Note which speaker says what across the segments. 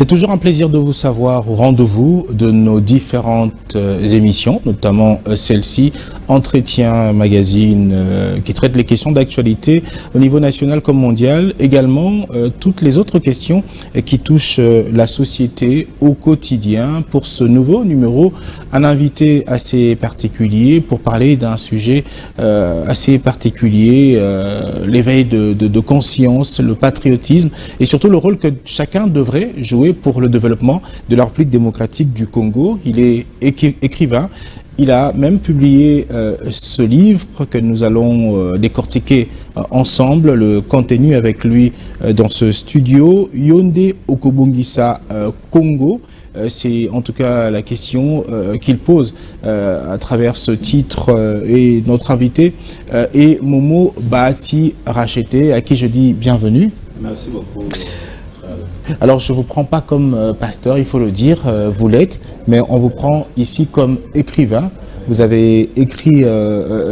Speaker 1: C'est toujours un plaisir de vous savoir au rendez-vous de nos différentes émissions, notamment celle-ci, Entretien Magazine, qui traite les questions d'actualité au niveau national comme mondial. Également, toutes les autres questions qui touchent la société au quotidien. Pour ce nouveau numéro, un invité assez particulier pour parler d'un sujet assez particulier, l'éveil de conscience, le patriotisme et surtout le rôle que chacun devrait jouer pour le développement de la République démocratique du Congo. Il est écrivain. Il a même publié ce livre que nous allons décortiquer ensemble, le contenu avec lui dans ce studio, Yonde Okobongisa Congo. C'est en tout cas la question qu'il pose à travers ce titre et notre invité est Momo Bahati Racheté, à qui je dis bienvenue.
Speaker 2: Merci beaucoup.
Speaker 1: Alors, je ne vous prends pas comme pasteur, il faut le dire, vous l'êtes, mais on vous prend ici comme écrivain. Vous avez écrit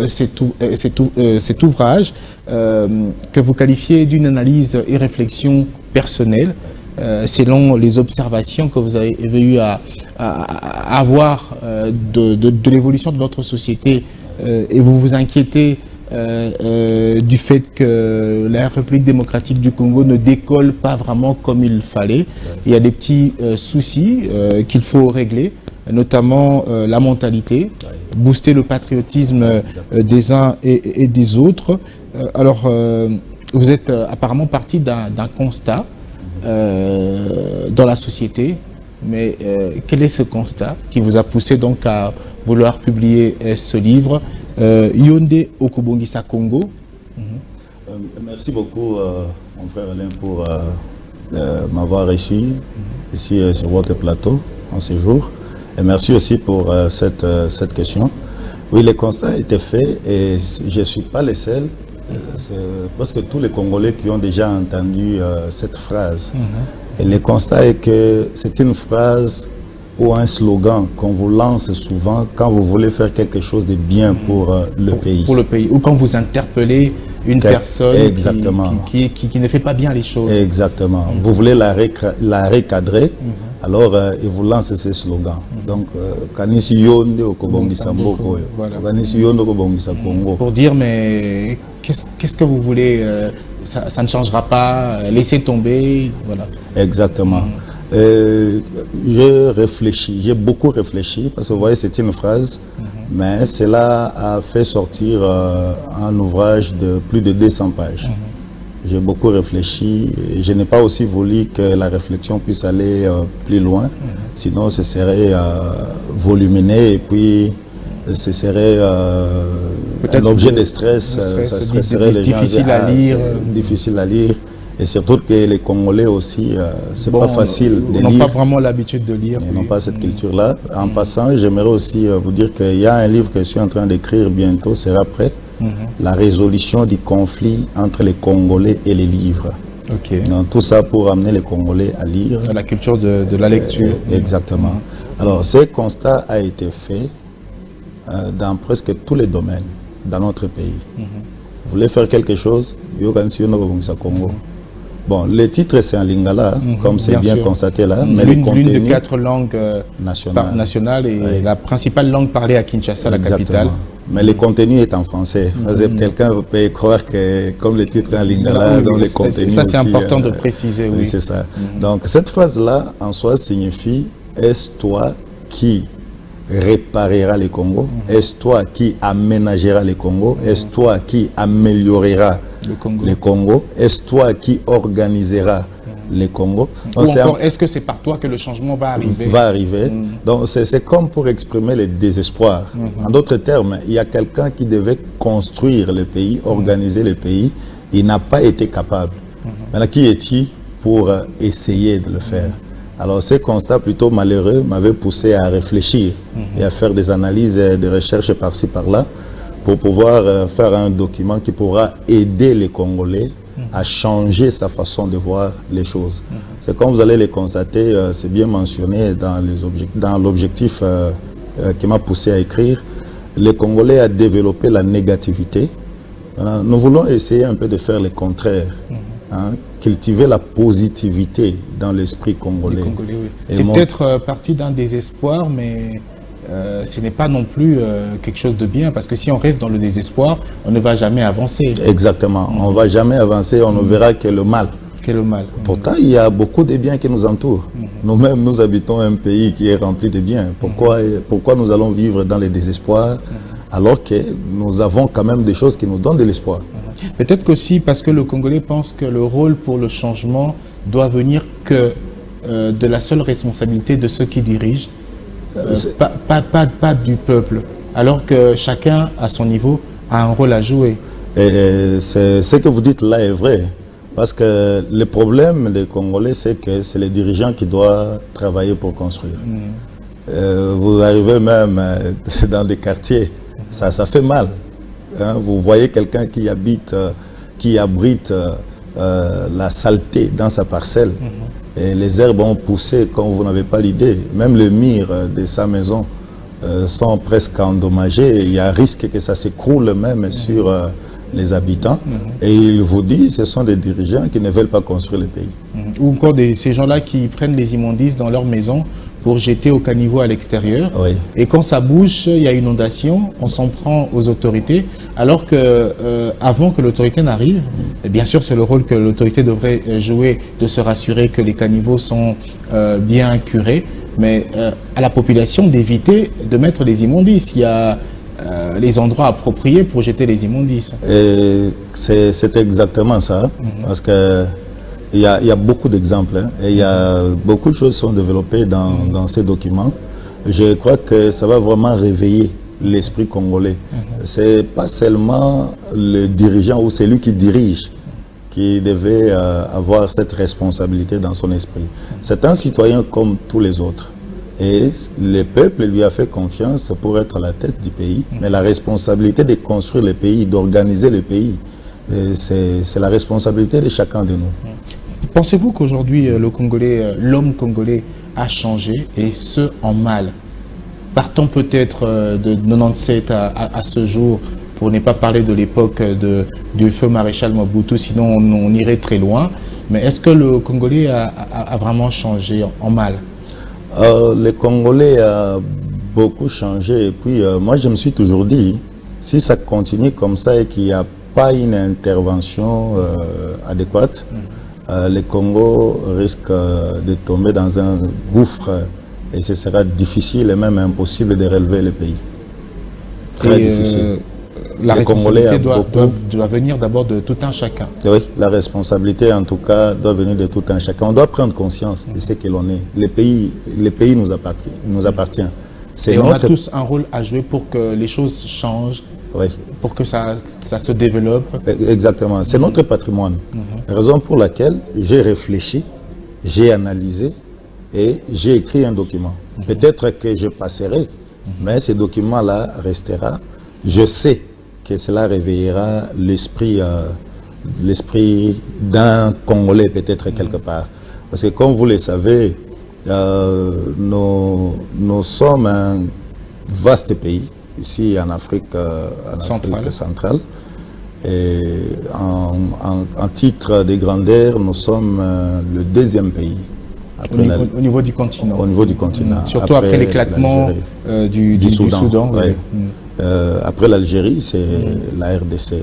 Speaker 1: cet ouvrage que vous qualifiez d'une analyse et réflexion personnelle, selon les observations que vous avez eu à avoir de l'évolution de notre société, et vous vous inquiétez du fait que la République démocratique du Congo ne décolle pas vraiment comme il fallait. Il y a des petits soucis qu'il faut régler, notamment la mentalité, booster le patriotisme des uns et des autres. Alors, vous êtes apparemment parti d'un constat dans la société, mais quel est ce constat qui vous a poussé donc à vouloir publier ce livre, Yonde Okobongisa Congo?
Speaker 2: Merci beaucoup, mon frère Alain, pour m'avoir reçu ici sur votre plateau en ce jour. Et merci aussi pour cette question. Oui, le constat a été fait et je ne suis pas le seul. C'est presque tous les Congolais qui ont déjà entendu cette phrase. Et le constat est que c'est une phrase ou un slogan qu'on vous lance souvent quand vous voulez faire quelque chose de bien pour le pays.
Speaker 1: Pour le pays, ou quand vous interpellez une personne qui ne fait pas bien les choses.
Speaker 2: Exactement. Vous voulez la recadrer, alors il vous lance ce slogan. Donc, Kanisi Yonde Okobongisa Mboko, Kanisi Yonde Okobongisa Congo.
Speaker 1: Pour dire, mais qu'est-ce que vous voulez, ça ne changera pas, laissez tomber, voilà. Exactement.
Speaker 2: J'ai beaucoup réfléchi, parce que vous voyez, c'est une phrase, mais cela a fait sortir un ouvrage de plus de 200 pages. J'ai beaucoup réfléchi, et je n'ai pas aussi voulu que la réflexion puisse aller plus loin, sinon ce serait volumineux et puis ce serait un objet de stress, ça stresserait les gens.
Speaker 1: Difficile à lire.
Speaker 2: Difficile à lire. Et surtout que les Congolais aussi, c'est pas facile de lire.
Speaker 1: Ils n'ont pas vraiment l'habitude de lire.
Speaker 2: Ils n'ont pas cette culture-là. En passant, j'aimerais aussi vous dire qu'il y a un livre que je suis en train d'écrire bientôt, sera prêt. La résolution du conflit entre les Congolais et les livres. Donc, tout ça pour amener les Congolais à lire.
Speaker 1: La culture de la lecture.
Speaker 2: Exactement. Alors, ce constat a été fait dans presque tous les domaines dans notre pays. Vous voulez faire quelque chose, Congo. Bon, le titre c'est en lingala, comme c'est bien constaté là.
Speaker 1: Mais l'une de 4 langues nationales et la principale langue parlée à Kinshasa, la capitale.
Speaker 2: Mais le contenu est en français. Quelqu'un peut croire que comme le titre est en lingala, donc le contenu
Speaker 1: ça c'est important de préciser.
Speaker 2: Oui, c'est ça. Donc cette phrase-là en soi signifie « Est-ce toi qui réparera le Congo? Est-ce toi qui aménagera le Congo? Est-ce toi qui améliorera le Congo? Est-ce toi qui organisera le Congo?
Speaker 1: Ou encore, est-ce que c'est par toi que le changement va arriver?
Speaker 2: Va arriver. Donc, c'est comme pour exprimer le désespoir. En d'autres termes, il y a quelqu'un qui devait construire le pays, organiser le pays. Il n'a pas été capable. Maintenant, qui est-il pour essayer de le faire? Alors, ce constat plutôt malheureux m'avait poussé à réfléchir et à faire des analyses et des recherches par-ci, par-là, pour pouvoir faire un document qui pourra aider les Congolais à changer sa façon de voir les choses. C'est comme vous allez le constater, c'est bien mentionné dans l'objectif qui m'a poussé à écrire, les Congolais a développé la négativité. Nous voulons essayer un peu de faire le contraire. cultiver la positivité dans l'esprit congolais.
Speaker 1: Oui. C'est peut-être parti d'un désespoir, mais ce n'est pas non plus quelque chose de bien, parce que si on reste dans le désespoir, on ne va jamais avancer.
Speaker 2: Exactement, on ne va jamais avancer, on ne verra que le mal. Pourtant, il y a beaucoup de biens qui nous entourent. Nous-mêmes, nous habitons un pays qui est rempli de biens. Pourquoi nous allons vivre dans les désespoirs alors que nous avons quand même des choses qui nous donnent de l'espoir?
Speaker 1: Peut-être qu'aussi parce que le Congolais pense que le rôle pour le changement doit venir que de la seule responsabilité de ceux qui dirigent, pas du peuple, alors que chacun à son niveau a un rôle à jouer.
Speaker 2: Ce que vous dites là est vrai, parce que le problème des Congolais, c'est que c'est les dirigeants qui doivent travailler pour construire. Vous arrivez même dans des quartiers, ça fait mal. Hein? Vous voyez quelqu'un qui abrite la saleté dans sa parcelle. Et les herbes ont poussé comme vous n'avez pas l'idée. Même les murs de sa maison sont presque endommagés. Il y a un risque que ça s'écroule même sur les habitants. Et il vous dit, ce sont des dirigeants qui ne veulent pas construire le pays.
Speaker 1: Ou encore ces gens-là qui prennent les immondices dans leur maison pour jeter au caniveau à l'extérieur.
Speaker 2: Oui.
Speaker 1: Et quand ça bouge, il y a inondation, on s'en prend aux autorités, alors que avant que l'autorité n'arrive, bien sûr c'est le rôle que l'autorité devrait jouer, de se rassurer que les caniveaux sont bien curés, mais à la population d'éviter de mettre les immondices. Il y a les endroits appropriés pour jeter les immondices.
Speaker 2: C'est exactement ça, parce que il y a beaucoup d'exemples, hein, et il y a beaucoup de choses qui sont développées dans ces documents. Je crois que ça va vraiment réveiller l'esprit congolais. C'est pas seulement le dirigeant ou celui qui dirige qui devait avoir cette responsabilité dans son esprit. C'est un citoyen comme tous les autres. Et le peuple lui a fait confiance pour être à la tête du pays. Mais la responsabilité de construire le pays, d'organiser le pays, c'est la responsabilité de chacun de nous.
Speaker 1: Pensez-vous qu'aujourd'hui, l'homme congolais a changé, et ce, en mal? Partons peut-être de 97 à ce jour, pour ne pas parler de l'époque du feu maréchal Mobutu, sinon on irait très loin. Mais est-ce que le Congolais a vraiment changé en mal?
Speaker 2: Le Congolais a beaucoup changé. Et puis, moi, je me suis toujours dit, si ça continue comme ça et qu'il n'y a pas une intervention adéquate, le Congo risque de tomber dans un gouffre et ce sera difficile et même impossible de relever le pays. Très difficile.
Speaker 1: La responsabilité doit venir d'abord de tout un chacun.
Speaker 2: Oui, la responsabilité en tout cas doit venir de tout un chacun. On doit prendre conscience de ce que l'on est. Le pays nous appartient.
Speaker 1: Et on a tous un rôle à jouer pour que les choses changent.
Speaker 2: Oui.
Speaker 1: Pour que ça se développe.
Speaker 2: Exactement. C'est notre patrimoine. Raison pour laquelle j'ai réfléchi, j'ai analysé et j'ai écrit un document. Peut-être que je passerai, mais ce document-là restera. Je sais que cela réveillera l'esprit d'un Congolais peut-être quelque part. Parce que comme vous le savez, nous sommes un vaste pays. Ici en Afrique centrale. Et en titre de grandeur, nous sommes le deuxième pays.
Speaker 1: Au niveau du continent.
Speaker 2: Au niveau du continent.
Speaker 1: Surtout après l'éclatement du Soudan.
Speaker 2: Ouais. Après l'Algérie, c'est la RDC.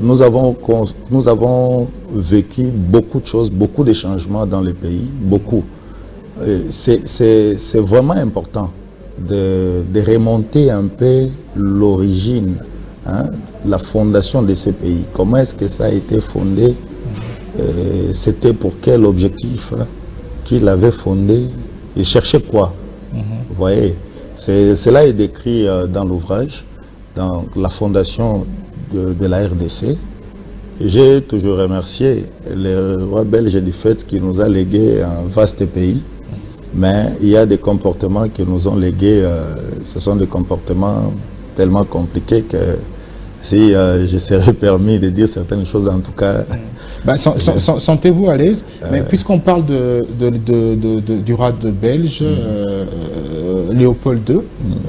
Speaker 2: Nous avons vécu beaucoup de choses, beaucoup de changements dans le pays, beaucoup. C'est vraiment important de remonter un peu l'origine, hein, la fondation de ces pays. Comment est-ce que ça a été fondé? C'était pour quel objectif qu'il avait fondé? Il cherchait quoi? Vous voyez, cela est décrit dans l'ouvrage, dans la fondation de la RDC. J'ai toujours remercié le roi belge du fait qu'il nous a légué un vaste pays. Mais il y a des comportements que nous ont légués, ce sont des comportements tellement compliqués que si je serais permis de dire certaines choses, en tout cas...
Speaker 1: Sentez-vous à l'aise, mais puisqu'on parle du roi de Belge, Léopold II,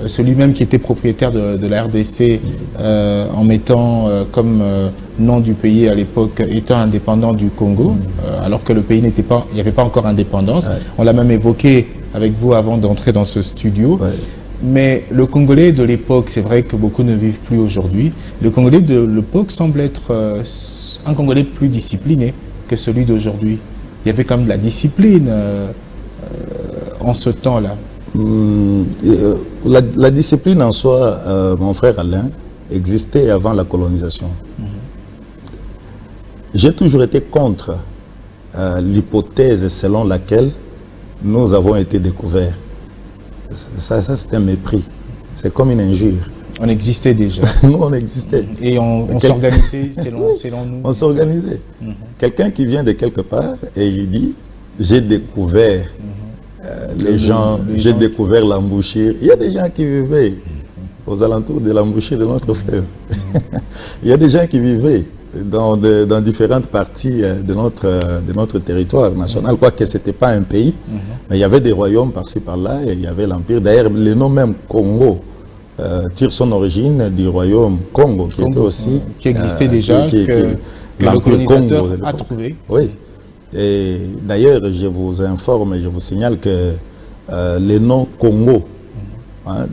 Speaker 1: celui-même qui était propriétaire de la RDC en mettant comme nom du pays à l'époque, État indépendant du Congo, alors que le pays n'était pas, il n'y avait pas encore indépendance. Ouais. On l'a même évoqué avec vous avant d'entrer dans ce studio. Ouais. Mais le Congolais de l'époque, c'est vrai que beaucoup ne vivent plus aujourd'hui. Le Congolais de l'époque semble être un Congolais plus discipliné que celui d'aujourd'hui. Il y avait quand même de la discipline en ce temps-là.
Speaker 2: La discipline en soi, mon frère Alain, existait avant la colonisation. J'ai toujours été contre l'hypothèse selon laquelle nous avons été découverts. Ça c'est un mépris. C'est comme une injure.
Speaker 1: On existait déjà.
Speaker 2: Nous, on existait.
Speaker 1: Et on s'organisait selon nous.
Speaker 2: On s'organisait. Quelqu'un qui vient de quelque part et il dit « j'ai découvert les gens, j'ai découvert l'embouchure ». Il y a des gens qui vivaient aux alentours de l'embouchure de notre fleuve. Il y a des gens qui vivaient dans différentes parties de notre territoire national, quoique ce n'était pas un pays, mais il y avait des royaumes par-ci par-là, et il y avait l'Empire. D'ailleurs, le nom même Congo tire son origine du royaume Congo, qui était aussi...
Speaker 1: qui existait déjà, que le colonisateur a trouvé.
Speaker 2: Oui. Et d'ailleurs, je vous informe et je vous signale que le nom Congo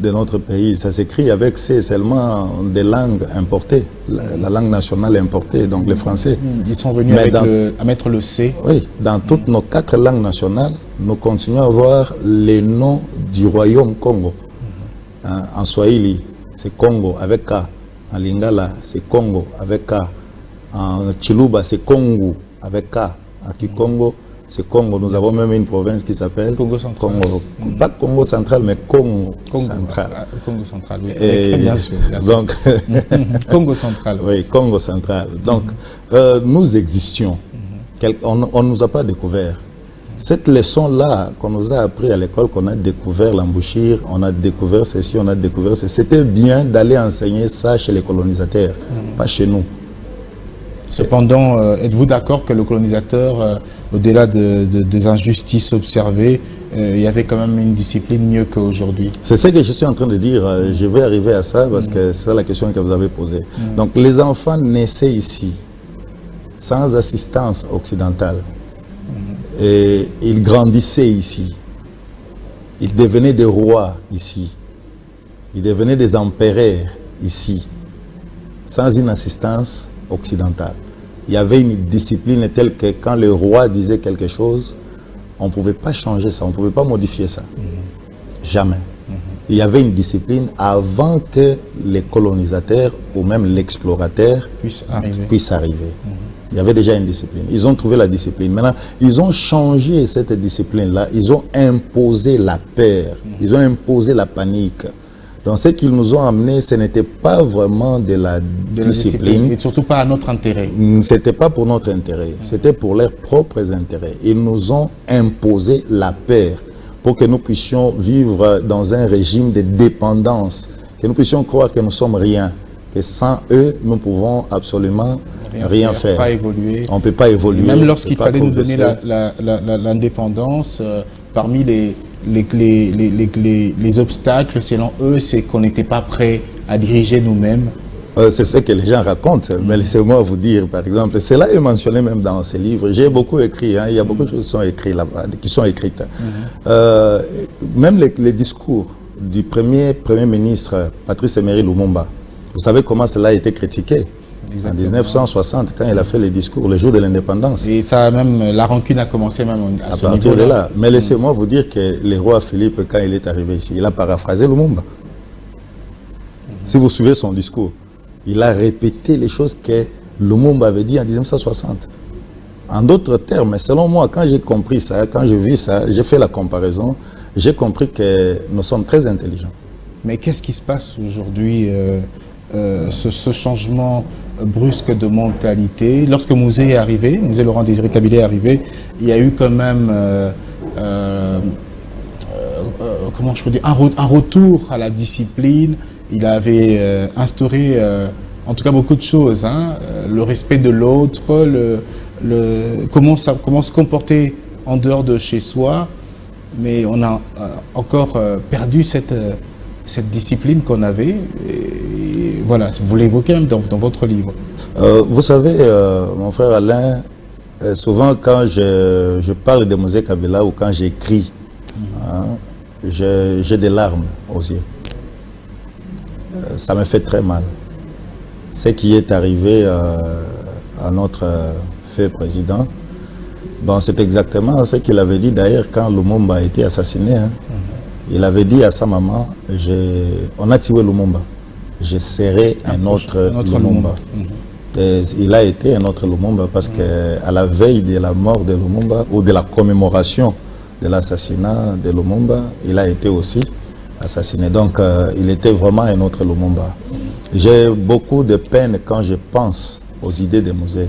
Speaker 2: de notre pays, ça s'écrit avec seulement des langues importées, la langue nationale importée, donc le français.
Speaker 1: Ils sont venus à mettre le C.
Speaker 2: Oui, dans toutes nos 4 langues nationales, nous continuons à avoir les noms du royaume Congo. En Swahili, c'est Congo avec K. En Lingala, c'est Congo avec K. En Chiluba, c'est Congo avec K. En Kikongo, c'est Congo. Nous avons même une province qui s'appelle
Speaker 1: Congo central.
Speaker 2: Pas Congo central, mais Congo central.
Speaker 1: Congo central, oui. Et bien sûr.
Speaker 2: Donc,
Speaker 1: Congo central.
Speaker 2: Oui, Congo central. Donc, nous existions. On ne nous a pas découvert. Cette leçon-là qu'on nous a appris à l'école, qu'on a découvert l'embouchure, on a découvert ceci, on a découvert ceci, c'était bien d'aller enseigner ça chez les colonisateurs, pas chez nous.
Speaker 1: Cependant, êtes-vous d'accord que le colonisateur, au-delà des injustices observées, il y avait quand même une discipline mieux qu'aujourd'hui?
Speaker 2: C'est ce que je suis en train de dire. Je vais arriver à ça parce que c'est la question que vous avez posée. Donc, les enfants naissaient ici, sans assistance occidentale. Et ils grandissaient ici. Ils devenaient des rois ici. Ils devenaient des empereurs ici, sans une assistance occidentale. Il y avait une discipline telle que quand le roi disait quelque chose, on ne pouvait pas changer ça, on ne pouvait pas modifier ça. Jamais. Il y avait une discipline avant que les colonisateurs ou même l'explorateur puissent arriver. Il y avait déjà une discipline. Ils ont trouvé la discipline. Maintenant, ils ont changé cette discipline-là. Ils ont imposé la peur. Ils ont imposé la panique. Donc, ce qu'ils nous ont amené, ce n'était pas vraiment de la discipline.
Speaker 1: Et surtout pas à notre intérêt.
Speaker 2: Ce n'était pas pour notre intérêt. C'était pour leurs propres intérêts. Ils nous ont imposé la peur pour que nous puissions vivre dans un régime de dépendance. Que nous puissions croire que nous sommes rien. Que sans eux, nous pouvons absolument rien faire.
Speaker 1: Pas évoluer.
Speaker 2: On ne peut pas évoluer.
Speaker 1: Même lorsqu'il fallait nous donner l'indépendance, parmi les obstacles, selon eux, c'est qu'on n'était pas prêt à diriger nous-mêmes.
Speaker 2: C'est ce que les gens racontent. Mais laissez-moi vous dire, par exemple, cela est mentionné même dans ces livres. J'ai beaucoup écrit, il y a beaucoup de choses qui sont écrites là-bas, qui sont écrites. Même les discours du premier ministre, Patrice Emery Lumumba, vous savez comment cela a été critiqué? Exactement. En 1960, quand il a fait les discours, le jour de l'indépendance.
Speaker 1: Et ça même, la rancune a commencé même à ce
Speaker 2: partir de là. Mais laissez-moi vous dire que le roi Philippe, quand il est arrivé ici, il a paraphrasé Lumumba. Si vous suivez son discours, il a répété les choses que Lumumba avait dit en 1960. En d'autres termes, selon moi, quand j'ai compris ça, quand je vis ça, j'ai fait la comparaison, j'ai compris que nous sommes très intelligents.
Speaker 1: Mais qu'est-ce qui se passe aujourd'hui, ce changement brusque de mentalité? Lorsque Mouzé est arrivé, Mouzé Laurent-Désiré Kabila est arrivé, il y a eu quand même, comment je peux dire, un retour à la discipline. Il avait instauré, en tout cas, beaucoup de choses, le respect de l'autre, comment se comporter en dehors de chez soi, mais on a encore perdu cette discipline qu'on avait. Et Voilà, vous l'évoquez même dans votre livre.
Speaker 2: Vous savez, mon frère Alain, souvent quand je parle de Mosé Kabila ou quand j'écris, j'ai des larmes aux yeux. Ça me fait très mal. Ce qui est arrivé à notre fait président, bon, c'est exactement ce qu'il avait dit d'ailleurs quand Lumumba a été assassiné. Hein. Il avait dit à sa maman, on a tué Lumumba, je serai un autre Lumumba. Et il a été un autre Lumumba parce qu'à la veille de la mort de Lumumba ou de la commémoration de l'assassinat de Lumumba, il a été aussi assassiné. Donc il était vraiment un autre Lumumba. J'ai beaucoup de peine quand je pense aux idées de Mosé,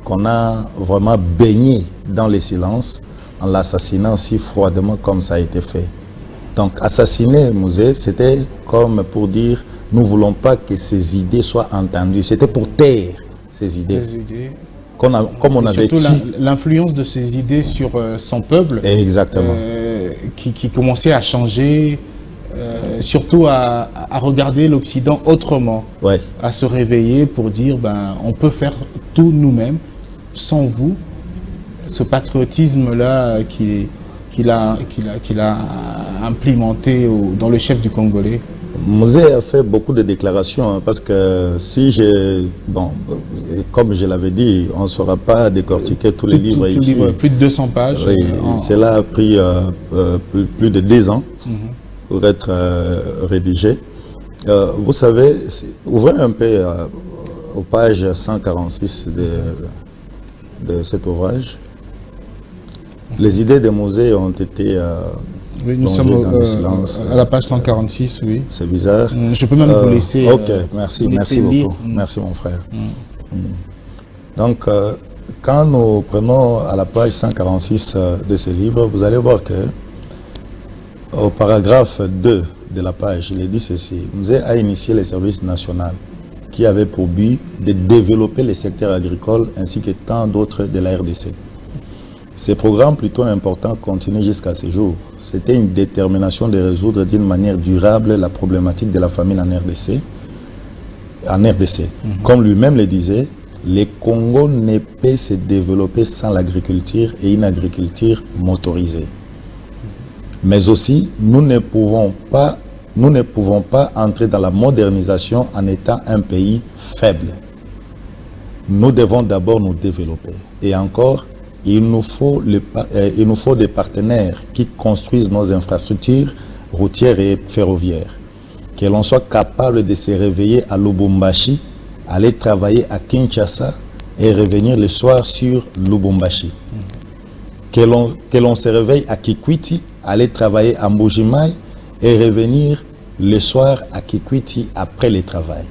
Speaker 2: qu'on a vraiment baigné dans le silence en l'assassinant si froidement comme ça a été fait. Donc assassiner Mosé, c'était comme pour dire, nous ne voulons pas que ces idées soient entendues. C'était pour taire ces idées. Comme on avait
Speaker 1: surtout l'influence de ces idées sur son peuple.
Speaker 2: Exactement.
Speaker 1: Qui commençait à changer, surtout à regarder l'Occident autrement.
Speaker 2: Ouais.
Speaker 1: À se réveiller pour dire, ben, on peut faire tout nous-mêmes, sans vous. Ce patriotisme-là qu'il a implémenté dans le chef du Congolais.
Speaker 2: Mosé a fait beaucoup de déclarations, hein, parce que comme je l'avais dit, on ne saura pas décortiquer tous les livres ici.
Speaker 1: Plus de 200 pages.
Speaker 2: Oui, cela a pris plus de 10 ans pour être rédigé. Vous savez, ouvrez un peu aux pages 146 de cet ouvrage. Les idées de Mosé ont été
Speaker 1: oui, nous sommes à la page 146, oui.
Speaker 2: C'est bizarre.
Speaker 1: Je peux même vous laisser...
Speaker 2: Ok, merci beaucoup. Merci mon frère. Donc, quand nous prenons à la page 146 de ce livre, vous allez voir que au paragraphe 2 de la page, il est dit ceci. Mosé a initié les services nationaux qui avaient pour but de développer les secteurs agricoles ainsi que tant d'autres de la RDC. Ces programmes plutôt importants continuent jusqu'à ce jour. C'était une détermination de résoudre d'une manière durable la problématique de la famine en RDC. Comme lui-même le disait, le Congo ne peut se développer sans l'agriculture et une agriculture motorisée. Mais aussi, nous ne pouvons pas entrer dans la modernisation en étant un pays faible. Nous devons d'abord nous développer. Et encore, il nous faut des partenaires qui construisent nos infrastructures routières et ferroviaires. Que l'on soit capable de se réveiller à Lubumbashi, aller travailler à Kinshasa et revenir le soir sur Lubumbashi. Que l'on se réveille à Kikwiti, aller travailler à Mbujimayi et revenir le soir à Kikwiti après le travail.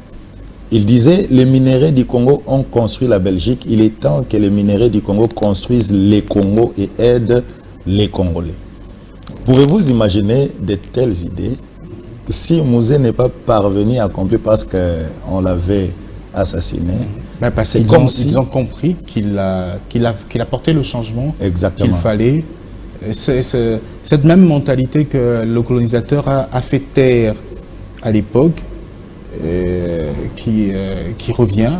Speaker 2: Il disait, les minéraux du Congo ont construit la Belgique. Il est temps que les minéraux du Congo construisent les Congos et aident les Congolais. Pouvez-vous imaginer de telles idées si Mosé n'est pas parvenu à accomplir parce qu'on l'avait assassiné?
Speaker 1: Ben parce qu'ils ont compris qu'il a porté le changement qu'il fallait. Cette même mentalité que le colonisateur a fait taire à l'époque, qui revient,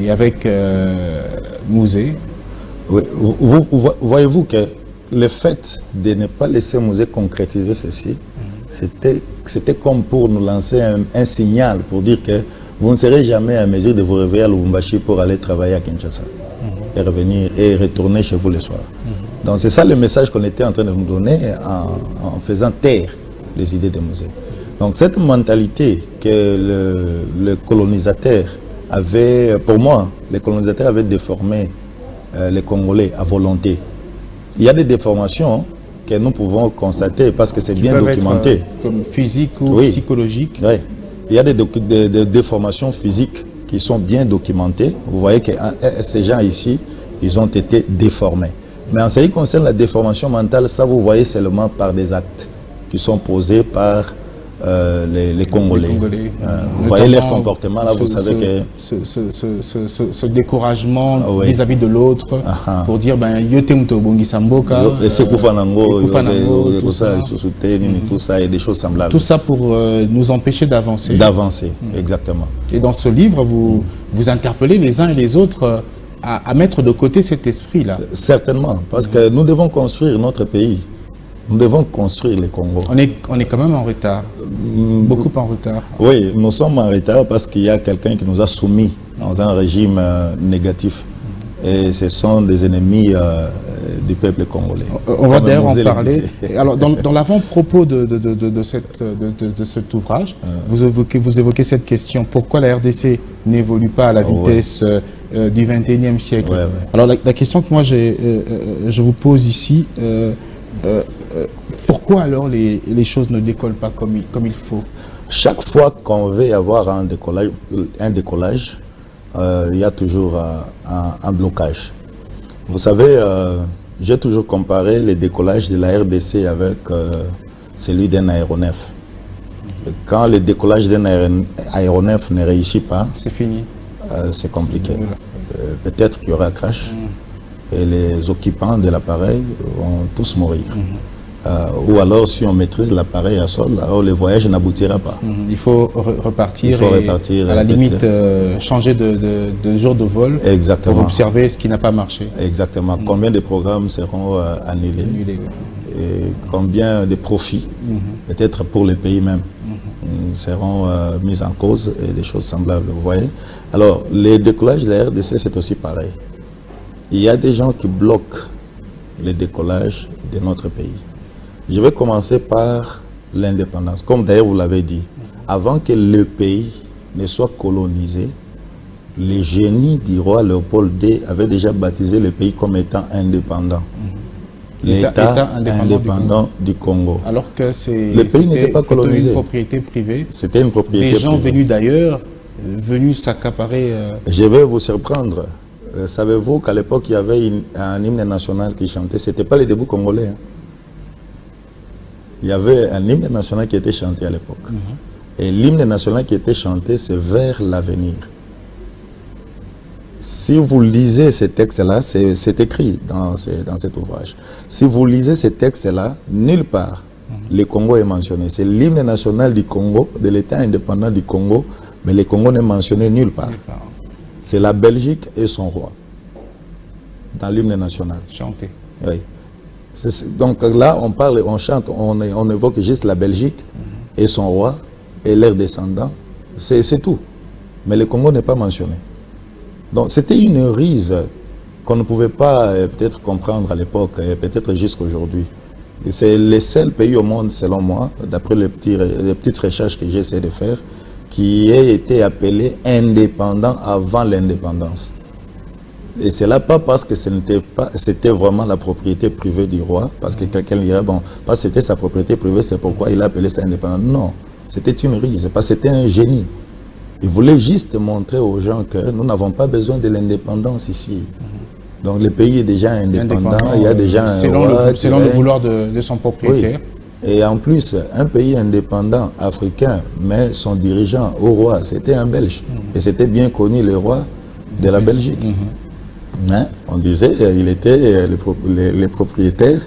Speaker 1: et avec Mosé.
Speaker 2: Oui, voyez-vous que le fait de ne pas laisser Mosé concrétiser ceci, c'était comme pour nous lancer un signal pour dire que vous ne serez jamais à mesure de vous réveiller à Lubumbashi pour aller travailler à Kinshasa et revenir et retourner chez vous le soir. Donc c'est ça le message qu'on était en train de nous donner en faisant taire les idées de Mosé. Donc cette mentalité que le colonisateur avait, pour moi, les colonisateurs avaient déformé les Congolais à volonté. Il y a des déformations que nous pouvons constater parce que c'est bien documenté.
Speaker 1: Comme physique ou psychologique.
Speaker 2: Oui. Il y a des déformations physiques qui sont bien documentées. Vous voyez que ces gens ici, ils ont été déformés. Mais en ce qui concerne la déformation mentale, ça vous voyez seulement par des actes qui sont posés par les Congolais. Vous voyez leur comportement, là, vous savez que...
Speaker 1: Ce découragement vis-à-vis de l'autre, pour dire, ben,
Speaker 2: tout ça et des choses semblables.
Speaker 1: Tout ça pour nous empêcher d'avancer.
Speaker 2: D'avancer, exactement.
Speaker 1: Et dans ce livre, vous interpellez les uns et les autres à mettre de côté cet esprit-là.
Speaker 2: Certainement, parce que nous devons construire notre pays. Nous devons construire le Congo.
Speaker 1: On est quand même en retard, beaucoup en retard.
Speaker 2: Oui, nous sommes en retard parce qu'il y a quelqu'un qui nous a soumis dans un régime négatif. Et ce sont des ennemis du peuple congolais.
Speaker 1: On va d'ailleurs en parler. Alors, dans l'avant-propos de cet ouvrage, vous évoquez cette question. Pourquoi la RDC n'évolue pas à la vitesse du 21e siècle? Alors, la question que moi je vous pose ici, pourquoi alors les choses ne décollent pas comme il faut?
Speaker 2: Chaque fois qu'on veut avoir un décollage, il y a toujours un blocage. Vous savez, j'ai toujours comparé le décollage de la RDC avec celui d'un aéronef. Quand le décollage d'un aéronef ne réussit pas,
Speaker 1: c'est fini.
Speaker 2: C'est compliqué. Peut-être qu'il y aura un crash et les occupants de l'appareil vont tous mourir. Ou alors, si on maîtrise l'appareil à sol, alors le voyage n'aboutira pas.
Speaker 1: Il faut repartir, à la limite changer de jour de vol.
Speaker 2: Exactement.
Speaker 1: Pour observer ce qui n'a pas marché.
Speaker 2: Exactement. Combien de programmes seront annulés et combien de profits, peut-être pour les pays même, seront mis en cause et des choses semblables. Vous voyez. Alors, les décollages de la RDC, c'est aussi pareil. Il y a des gens qui bloquent le décollage de notre pays. Je vais commencer par l'indépendance. Comme d'ailleurs vous l'avez dit, avant que le pays ne soit colonisé, les génies du roi Léopold II avaient déjà baptisé le pays comme étant indépendant. L'État indépendant du Congo.
Speaker 1: Alors que
Speaker 2: le pays n'était pas colonisé.
Speaker 1: Une propriété privée.
Speaker 2: C'était une propriété privée.
Speaker 1: Des gens venus d'ailleurs, venus s'accaparer...
Speaker 2: Je vais vous surprendre. Savez-vous qu'à l'époque, il y avait un hymne national qui chantait. Ce n'était pas les débuts congolais. Il y avait un hymne national qui était chanté à l'époque. Et l'hymne national qui était chanté, c'est vers l'avenir. Si vous lisez ces textes-là, c'est écrit dans cet ouvrage. Si vous lisez ces textes-là, nulle part, le Congo est mentionné. C'est l'hymne national du Congo, de l'État indépendant du Congo, mais le Congo n'est mentionné nulle part. C'est la Belgique et son roi, dans l'hymne national.
Speaker 1: Chanté.
Speaker 2: Oui. Donc là, on parle, on chante, on évoque juste la Belgique et son roi et leurs descendants. C'est tout. Mais le Congo n'est pas mentionné. Donc c'était une rise qu'on ne pouvait pas peut-être comprendre à l'époque, et peut-être jusqu'aujourd'hui. C'est le seul pays au monde, selon moi, d'après les petites recherches que j'essaie de faire, qui a été appelé indépendant avant l'indépendance. Et c'est là pas parce que c'était vraiment la propriété privée du roi, parce que quelqu'un dirait, bon, parce que c'était sa propriété privée, c'est pourquoi il a appelé ça indépendant. Non, c'était une rise, parce que c'était un génie. Il voulait juste montrer aux gens que nous n'avons pas besoin de l'indépendance ici. Donc le pays est déjà indépendant, il y a déjà un roi.
Speaker 1: Selon le vouloir de son propriétaire.
Speaker 2: Oui. Et en plus, un pays indépendant africain, mais son dirigeant au roi, c'était un Belge. Et c'était bien connu, le roi de la Belgique. Mais on disait qu'il était les propriétaires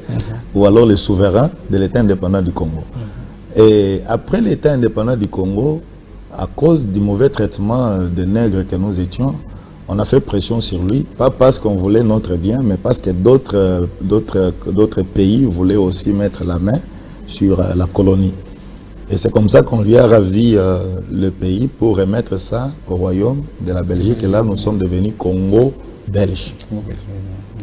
Speaker 2: ou alors les souverains de l'État indépendant du Congo. Et après l'État indépendant du Congo, à cause du mauvais traitement des nègres que nous étions, on a fait pression sur lui, pas parce qu'on voulait notre bien, mais parce que d'autres pays voulaient aussi mettre la main sur la colonie. Et c'est comme ça qu'on lui a ravi le pays pour remettre ça au royaume de la Belgique. Et là, nous sommes devenus Congo belge.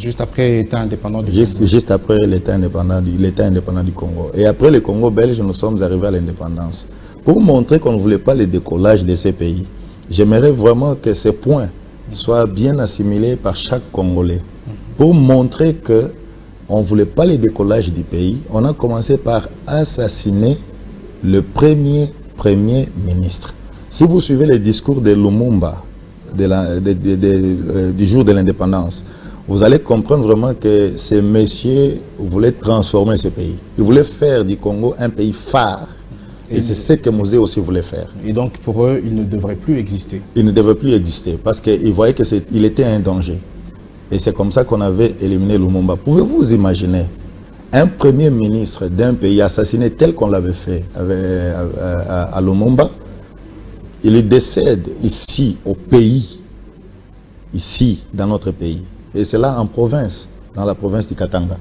Speaker 1: Juste après l'État indépendant du
Speaker 2: Congo. Juste après l'État indépendant du Congo. Et après le Congo belge, nous sommes arrivés à l'indépendance. Pour montrer qu'on ne voulait pas le décollage de ces pays, j'aimerais vraiment que ces points soient bien assimilés par chaque Congolais. Pour montrer qu'on ne voulait pas le décollage du pays, on a commencé par assassiner le premier ministre. Si vous suivez les discours de Lumumba, du jour de l'indépendance, vous allez comprendre vraiment que ces messieurs voulaient transformer ce pays. Ils voulaient faire du Congo un pays phare. Et c'est ce que Mosé aussi voulait faire.
Speaker 1: Et donc, pour eux, il ne devrait plus exister.
Speaker 2: Il ne devait plus exister parce qu'ils voyaient qu'il était un danger. Et c'est comme ça qu'on avait éliminé Lumumba. Pouvez-vous imaginer un premier ministre d'un pays assassiné tel qu'on l'avait fait à Lumumba? Il lui décède ici, au pays, ici, dans notre pays. Et c'est là en province, dans la province du Katanga.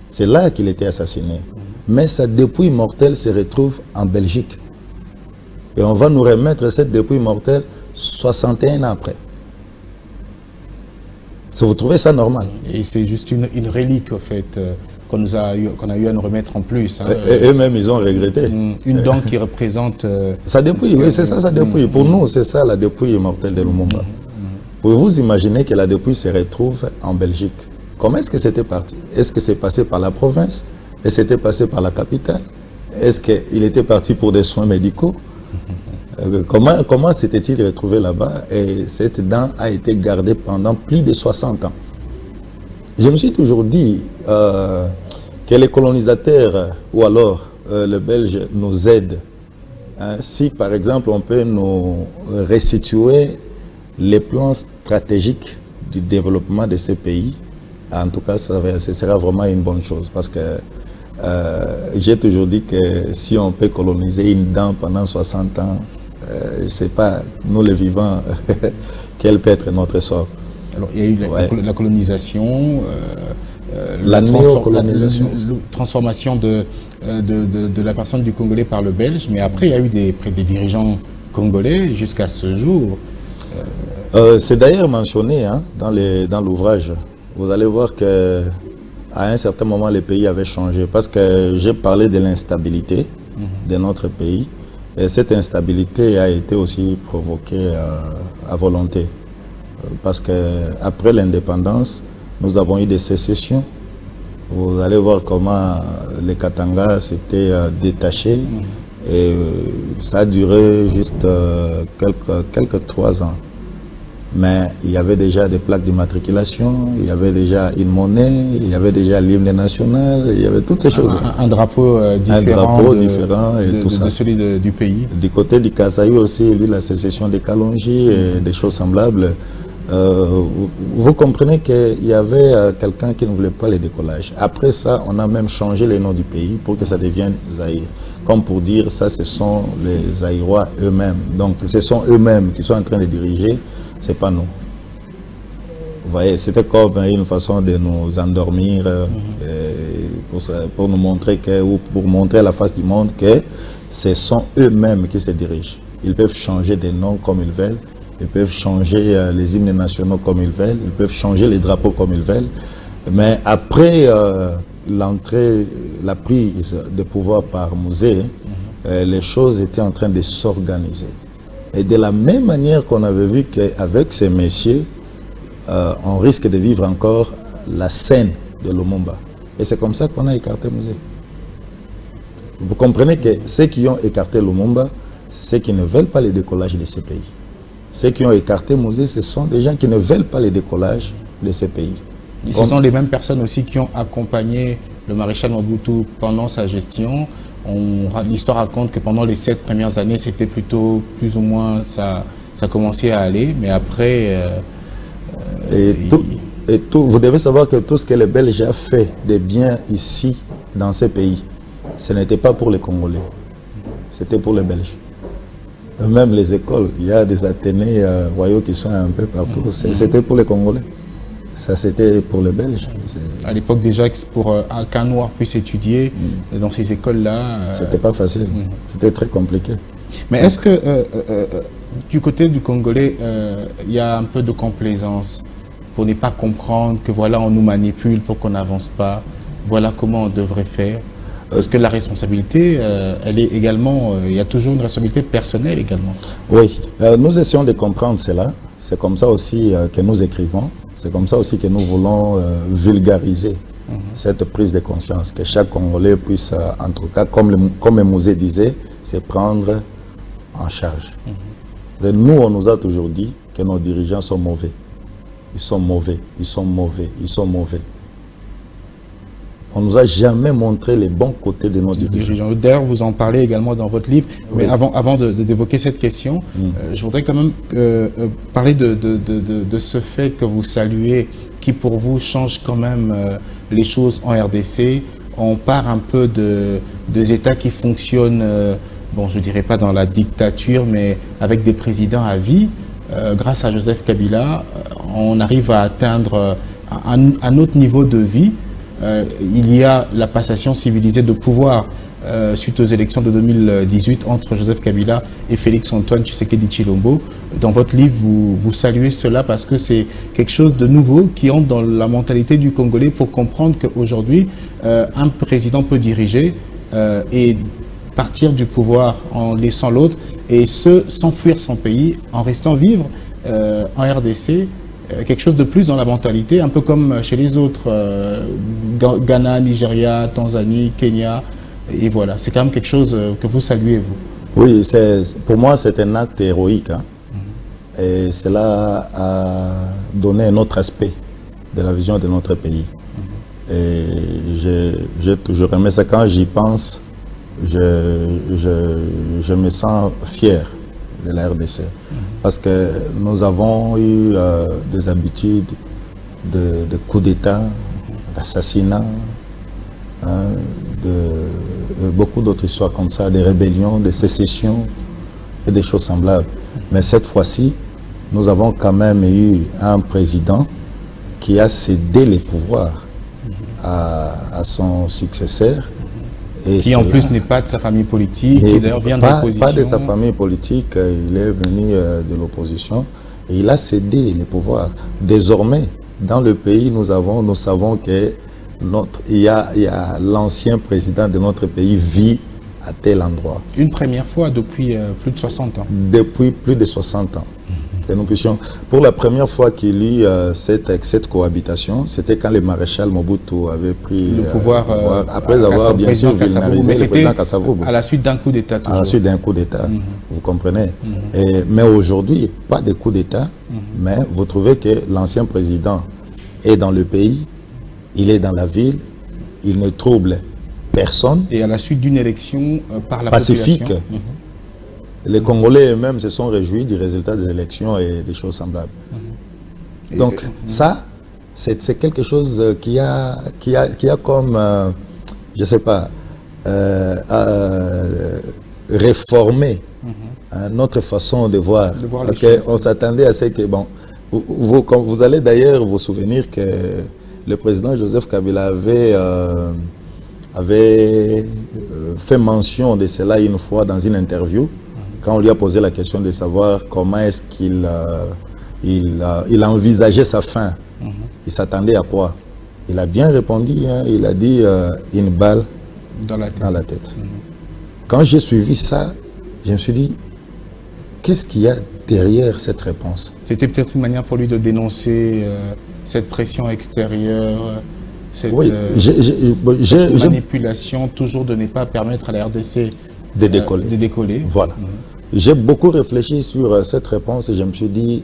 Speaker 2: C'est là qu'il était assassiné. Mais sa dépouille mortelle se retrouve en Belgique. Et on va nous remettre cette dépouille mortelle 61 ans après. Si vous trouvez ça normal?
Speaker 1: Et c'est juste une relique, au fait, qu'on a eu à nous remettre en plus. Hein.
Speaker 2: Et eux-mêmes, ils ont regretté.
Speaker 1: Une dent qui représente...
Speaker 2: sa dépouille, oui, c'est ça, sa dépouille. Pour nous, c'est ça, la dépouille mortelle de Lumumba. Pouvez-vous imaginer que la dépouille se retrouve en Belgique? Comment est-ce que c'était parti? Est-ce que c'est passé par la province? Est-ce que c'était passé par la capitale? Est-ce qu'il était parti pour des soins médicaux? Comment s'était-il retrouvé là-bas? Et cette dent a été gardée pendant plus de 60 ans. Je me suis toujours dit que les colonisateurs ou alors les Belges nous aident. Hein, si par exemple on peut nous restituer les plans stratégiques du développement de ces pays, en tout cas ce sera vraiment une bonne chose parce que j'ai toujours dit que si on peut coloniser une dent pendant 60 ans, je ne sais pas, nous les vivants, quel peut être notre sort.
Speaker 1: Alors, il y a eu la colonisation,
Speaker 2: la néocolonisation,
Speaker 1: la transformation de la personne du Congolais par le Belge, mais après il y a eu des dirigeants congolais jusqu'à ce jour.
Speaker 2: C'est d'ailleurs mentionné hein, dans l'ouvrage. Vous allez voir que à un certain moment, les pays avaient changé parce que j'ai parlé de l'instabilité de notre pays. Et cette instabilité a été aussi provoquée à volonté. Parce qu'après l'indépendance, nous avons eu des sécessions. Vous allez voir comment les Katanga s'étaient détachés. Et ça a duré juste quelques 3 ans. Mais il y avait déjà des plaques d'immatriculation, il y avait déjà une monnaie, il y avait déjà l'hymne national, il y avait toutes ces choses-là.
Speaker 1: Un drapeau
Speaker 2: différent et tout ça.
Speaker 1: De celui du pays.
Speaker 2: Du côté du Kasaï aussi, il y a eu la sécession des Kalonji et des choses semblables. Vous comprenez qu'il y avait quelqu'un qui ne voulait pas le décollage. Après ça, on a même changé les noms du pays pour que ça devienne Zaïre. Comme pour dire, ça, ce sont les Zaïrois eux-mêmes. Donc, ce sont eux-mêmes qui sont en train de diriger. C'est pas nous. Vous voyez, c'était comme une façon de nous endormir pour nous montrer que, ou pour montrer à la face du monde que ce sont eux-mêmes qui se dirigent. Ils peuvent changer des noms comme ils veulent, ils peuvent changer les hymnes nationaux comme ils veulent, ils peuvent changer les drapeaux comme ils veulent. Mais après l'entrée, la prise de pouvoir par Mosé, les choses étaient en train de s'organiser. Et de la même manière qu'on avait vu qu'avec ces messieurs, on risque de vivre encore la scène de Lumumba. Et c'est comme ça qu'on a écarté Mosé. Vous comprenez que ceux qui ont écarté Lumumba, c'est ceux qui ne veulent pas le décollage de ces pays. Ceux qui ont écarté Mosé, ce sont des gens qui ne veulent pas le décollage de ces pays.
Speaker 1: Et ce sont les mêmes personnes aussi qui ont accompagné le maréchal Mobutu pendant sa gestion. L'histoire raconte que pendant les 7 premières années, c'était plutôt plus ou moins, ça commençait à aller, mais après...
Speaker 2: vous devez savoir que tout ce que les Belges ont fait de bien ici, dans ces pays, ce n'était pas pour les Congolais, c'était pour les Belges. Même les écoles, il y a des Athénées royaux qui sont un peu partout, c'était pour les Congolais. Ça, c'était pour les Belges.
Speaker 1: À l'époque, déjà, pour qu'un noir puisse étudier dans ces écoles-là...
Speaker 2: C'était pas facile. C'était très compliqué.
Speaker 1: Mais est-ce que, du côté du Congolais, il y a un peu de complaisance pour ne pas comprendre que, voilà, on nous manipule pour qu'on n'avance pas, voilà comment on devrait faire? Parce que la responsabilité, elle est également... il y a toujours une responsabilité personnelle également.
Speaker 2: Oui, nous essayons de comprendre cela. C'est comme ça aussi que nous écrivons. C'est comme ça aussi que nous voulons vulgariser cette prise de conscience, que chaque Congolais puisse, en tout cas, comme Mosé disait, se prendre en charge. Nous, on nous a toujours dit que nos dirigeants sont mauvais. Ils sont mauvais, ils sont mauvais, ils sont mauvais. on ne nous a jamais montré les bons côtés de nos dirigeants.
Speaker 1: D'ailleurs, vous en parlez également dans votre livre. Oui. Mais avant d'évoquer cette question, je voudrais quand même parler de ce fait que vous saluez, qui pour vous change quand même les choses en RDC. On part un peu des États qui fonctionnent, bon, je ne dirais pas dans la dictature, mais avec des présidents à vie. Grâce à Joseph Kabila, on arrive à atteindre un autre niveau de vie. Il y a la passation civilisée de pouvoir suite aux élections de 2018 entre Joseph Kabila et Félix-Antoine Tshisekedi Tshilombo. Dans votre livre, vous saluez cela parce que c'est quelque chose de nouveau qui entre dans la mentalité du Congolais pour comprendre qu'aujourd'hui, un président peut diriger et partir du pouvoir en laissant l'autre et s'enfuir son pays en restant vivre en RDC. Quelque chose de plus dans la mentalité, un peu comme chez les autres, Ghana, Nigeria, Tanzanie, Kenya, et voilà. C'est quand même quelque chose que vous saluez, vous.
Speaker 2: Oui, pour moi, c'est un acte héroïque. Hein. Et cela a donné un autre aspect de la vision de notre pays. Et j'ai toujours aimé ça. Quand j'y pense, je me sens fier de la RDC. Parce que nous avons eu des habitudes de coups d'État, d'assassinats, hein, beaucoup d'autres histoires comme ça, des rébellions, des sécessions et des choses semblables. Mais cette fois-ci, nous avons quand même eu un président qui a cédé les pouvoirs à son successeur. Et
Speaker 1: qui en plus n'est pas de sa famille politique, qui d'ailleurs vient de l'opposition.
Speaker 2: Pas de sa famille politique, il est venu de l'opposition et il a cédé les pouvoirs. Désormais, dans le pays, nous savons que il y a l'ancien président de notre pays vit à tel endroit.
Speaker 1: Une première fois depuis plus de 60 ans.
Speaker 2: Depuis plus de 60 ans. Et nous puissions, pour la première fois qu'il y a eu cette cohabitation, c'était quand le maréchal Mobutu avait pris
Speaker 1: le pouvoir
Speaker 2: après avoir bien sûr vulgarisé le président Kasavubu.
Speaker 1: À la suite d'un coup d'État.
Speaker 2: À la suite d'un coup d'État, vous comprenez. Mais aujourd'hui, pas de coup d'État, mais vous trouvez que l'ancien président est dans le pays, il est dans la ville, il ne trouble personne.
Speaker 1: Et à la suite d'une élection par la
Speaker 2: pacifique.
Speaker 1: population.
Speaker 2: Les Congolais eux-mêmes se sont réjouis du résultat des élections et des choses semblables. Donc ça, c'est quelque chose qui a comme, je ne sais pas, réformé notre façon de voir. Parce qu'on s'attendait à ce que, bon, vous allez d'ailleurs vous souvenir que le président Joseph Kabila avait fait mention de cela une fois dans une interview, quand on lui a posé la question de savoir comment est-ce qu'il il envisageait sa fin. Il s'attendait à quoi? Il a bien répondu, hein, il a dit une balle dans la tête. Quand j'ai suivi ça, je me suis dit, qu'est-ce qu'il y a derrière cette réponse?
Speaker 1: C'était peut-être une manière pour lui de dénoncer cette pression extérieure, cette manipulation toujours de ne pas permettre à la RDC
Speaker 2: de décoller. Voilà. J'ai beaucoup réfléchi sur cette réponse et je me suis dit,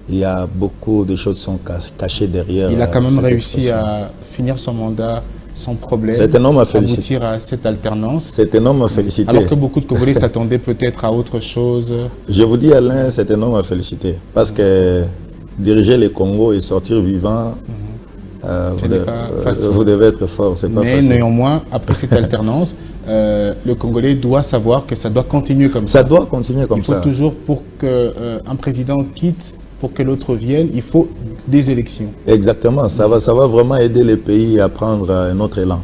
Speaker 2: il y a beaucoup de choses qui sont cachées derrière.
Speaker 1: Il a quand même réussi à finir son mandat sans problème,
Speaker 2: c'est un homme à féliciter.
Speaker 1: Aboutir à cette alternance.
Speaker 2: C'est un homme à féliciter.
Speaker 1: Alors que beaucoup de Congolais s'attendaient peut-être à autre chose.
Speaker 2: Je vous dis, Alain, c'est un homme à féliciter. Parce que diriger le Congo et sortir vivant, vous devez être fort, c'est pas facile.
Speaker 1: Mais néanmoins, après cette alternance, le Congolais doit savoir que ça doit continuer comme ça.
Speaker 2: Ça doit continuer comme ça.
Speaker 1: Il faut toujours, pour qu'un président quitte, pour que l'autre vienne, il faut des élections. Exactement.
Speaker 2: Ça va vraiment aider les pays à prendre un autre élan.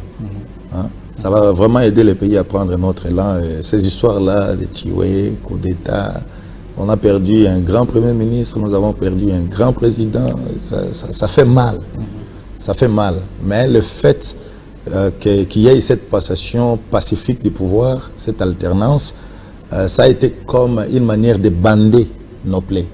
Speaker 2: Hein? Ça va vraiment aider les pays à prendre un autre élan. Et ces histoires-là, de Tiwé, coup d'État, on a perdu un grand Premier ministre, nous avons perdu un grand président. Ça fait mal. Ça fait mal. Mais le fait qu'il y ait cette passation pacifique du pouvoir, cette alternance, ça a été comme une manière de bander nos plaies.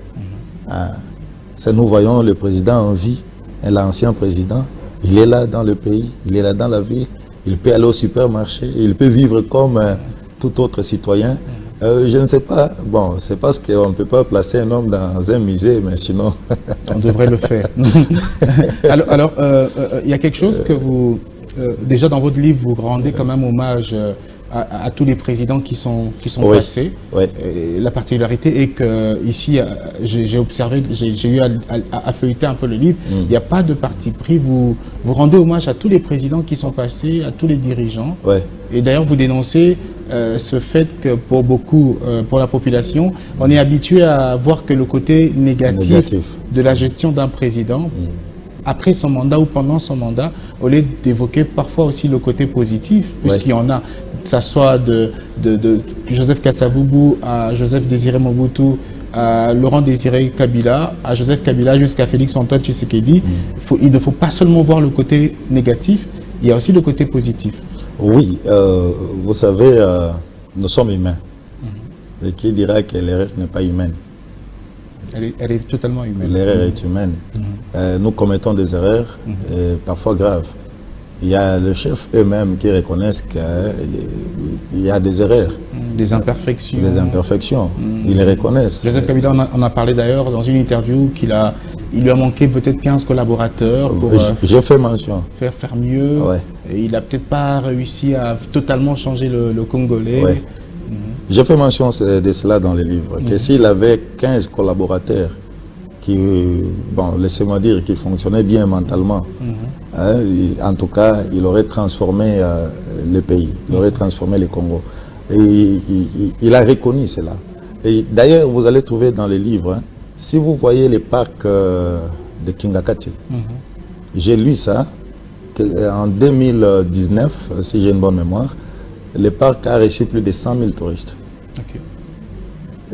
Speaker 2: Nous voyons le président en vie, l'ancien président, il est là dans le pays, il est là dans la ville, il peut aller au supermarché, il peut vivre comme tout autre citoyen. Je ne sais pas, bon, c'est parce qu'on ne peut pas placer un homme dans un musée, mais sinon...
Speaker 1: On devrait le faire. Alors, il y a quelque chose que vous déjà dans votre livre, vous rendez quand même hommage à tous les présidents qui sont passés.
Speaker 2: Oui.
Speaker 1: La particularité est que ici, j'ai observé, j'ai eu à feuilleter un peu le livre, il n'y a pas de parti pris. Vous rendez hommage à tous les présidents qui sont passés, à tous les dirigeants.
Speaker 2: Oui.
Speaker 1: Et d'ailleurs, vous dénoncez ce fait que pour beaucoup, pour la population, on est habitué à voir que le côté négatif de la gestion d'un président, après son mandat ou pendant son mandat, au lieu d'évoquer parfois aussi le côté positif, puisqu'il y en a, que ce soit de Joseph Kasavubu à Joseph Désiré Mobutu, à Laurent Désiré Kabila, à Joseph Kabila jusqu'à Félix Antoine Tshisekedi. Il ne faut pas seulement voir le côté négatif, il y a aussi le côté positif.
Speaker 2: Oui, vous savez, nous sommes humains. Et qui dira que l'erreur n'est pas humaine?
Speaker 1: Elle est totalement humaine.
Speaker 2: L'erreur est humaine. Nous commettons des erreurs, parfois graves. Il y a les chefs eux-mêmes qui reconnaissent qu'il y a des erreurs.
Speaker 1: Des imperfections.
Speaker 2: Des imperfections. Ils les reconnaissent.
Speaker 1: Joseph Kabila en a parlé d'ailleurs dans une interview il lui a manqué peut-être 15 collaborateurs pour
Speaker 2: j'ai fait mention.
Speaker 1: Faire mieux.
Speaker 2: Ouais.
Speaker 1: Et il n'a peut-être pas réussi à totalement changer le Congolais.
Speaker 2: Ouais. J'ai fait mention de cela dans les livres, que s'il avait 15 collaborateurs qui, bon, laissez-moi dire, qui fonctionnaient bien mentalement, hein, en tout cas, il aurait transformé le pays, il aurait transformé le Congo. Et il a reconnu cela. Et d'ailleurs, vous allez trouver dans les livres, hein, si vous voyez les parcs de Kingakati, j'ai lu ça, en 2019, si j'ai une bonne mémoire, le parc a reçu plus de 100 000 touristes.
Speaker 1: Okay.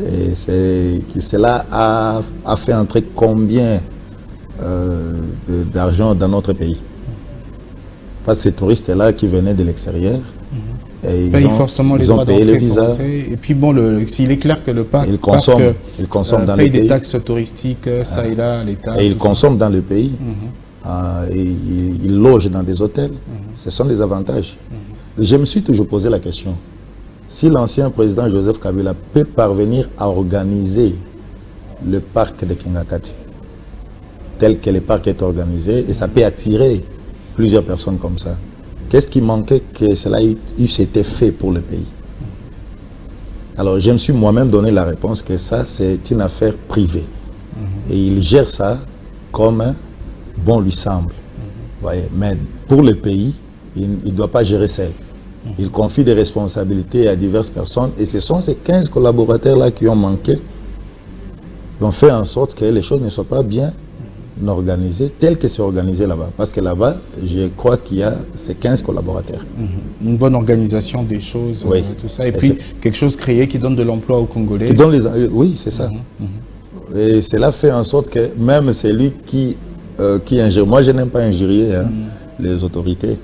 Speaker 2: Et cela a fait entrer combien d'argent dans notre pays? Parce que ces touristes-là qui venaient de l'extérieur,
Speaker 1: ils ont payé les visas. Et puis bon, s'il est clair que le parc
Speaker 2: consomme dans
Speaker 1: paye
Speaker 2: le pays.
Speaker 1: Des taxes touristiques, ça et là, l'État.
Speaker 2: Et ils consomment dans le pays. Et ils logent dans des hôtels. Ce sont des avantages. Je me suis toujours posé la question, si l'ancien président Joseph Kabila peut parvenir à organiser le parc de Kingakati, tel que le parc est organisé, et ça peut attirer plusieurs personnes comme ça, qu'est-ce qui manquait que cela eusse été fait pour le pays? Alors je me suis moi-même donné la réponse que ça c'est une affaire privée. Et il gère ça comme bon lui semble. Voyez? Mais pour le pays, il ne doit pas gérer seul. Il confie des responsabilités à diverses personnes et ce sont ces 15 collaborateurs-là qui ont manqué, qui ont fait en sorte que les choses ne soient pas bien organisées telles que c'est organisé là-bas. Parce que là-bas, je crois qu'il y a ces 15 collaborateurs.
Speaker 1: Une bonne organisation des choses,
Speaker 2: oui.
Speaker 1: Tout ça. Et puis quelque chose créé qui donne de l'emploi aux Congolais.
Speaker 2: Qui donne oui, c'est ça. Et cela fait en sorte que même celui qui injure, moi je n'aime pas injurier les autorités.